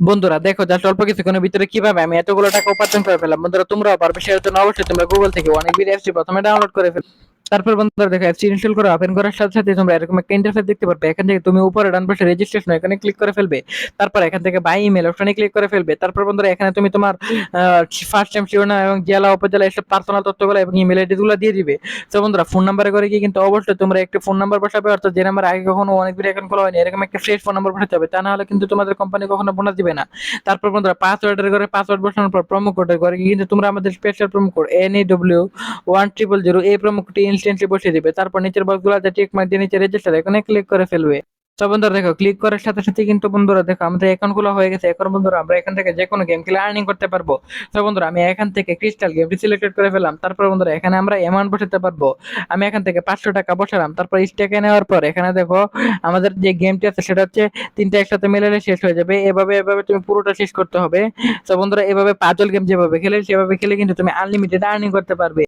বন্ধুরা দেখো জাস্ট অল্প কিছুক্ষণের ভিতরে কিভাবে আমি এতগুলো টাকা উপার্জন করে ফেললাম। বন্ধুরা তোমরাও পারবে, সেটার জন্য অবশ্যই তোমরা গুগল থেকে অনেক ভিডিও অ্যাপসটি প্রথমে ডাউনলোড করে ফেলো। তারপর বন্ধুরা দেখো অ্যাপসটি ইনস্টল করে ওপেন করার সাথে সাথে তোমরা এরকম একটা ইন্টারফেস দেখতে পারবে। এখান থেকে তুমি উপরে ডান পাশে রেজিস্ট্রেশন এখানে ক্লিক করে ফেলবে। তারপর এখান থেকে বাই ইমেল অপশনে ক্লিক করে ফেলবে। তারপর বন্ধুরা এখানে তুমি তোমার ফার্স্ট টাইম শিরোনাম এবং জেলা উপজেলা এসব পার্সোনাল তথ্যগুলো এবং ইমেল আইডি গুলো দিয়ে দিবে। তো বন্ধুরা ফোন নাম্বারে করে কি কিন্তু অবশ্যই তোমরা একটা ফোন নাম্বার বসাবে, অর্থাৎ যে নাম্বার আগে কখনো অনেক ভিডিও অ্যাকাউন্ট খোলা হয়নি এরকম একটা ফ্রেশ ফোন নাম্বার বসাতে হবে, তা না হলে কিন্তু তোমাদের কোম্পানি কখনো বোনাস দিবে না। তারপর বন্ধুরা পাসওয়ার্ডের ঘরে পাসওয়ার্ড বসানোর পর প্রোমো কোডের ঘরে কিন্তু তোমরা আমাদের স্পেশাল প্রোমো কোড NEW1000 এই প্রোমো কোডটি ইনস্ট্যান্টলি বসিয়ে দিবে। তারপর নিচের বক্সগুলোতে টিক মার্ক দিয়ে নিচে রেজিস্টার এখানে ক্লিক করে ফেলবে। তো বন্ধুরা দেখো ক্লিক করার সাথে সাথে কিন্তু বন্ধুরা দেখো আমাদের অ্যাকাউন্ট খোলা হয়ে গেছে। এখন বন্ধুরা আমরা এখান থেকে যে কোনো গেম খেলে আর্নিং করতে পারবো। তো বন্ধুরা আমি এখান থেকে ক্রিস্টাল গেমটি সিলেক্টেড করে ফেললাম। তারপর বন্ধুরা এখানে আমরা অ্যামাউন্ট বসাতে পারবো। আমি এখান থেকে 500 টাকা বসালাম। তারপর স্টেকে নেওয়ার পর এখানে দেখো আমাদের যে গেমটি আছে সেটা হচ্ছে তিনটা একসাথে মেলালে শেষ হয়ে যাবে। এভাবে তুমি পুরোটা শেষ করতে হবে। তো বন্ধুরা এভাবে পাজল গেম যেভাবে খেলে সেভাবে খেলে কিন্তু তুমি আনলিমিটেড আর্নিং করতে পারবে।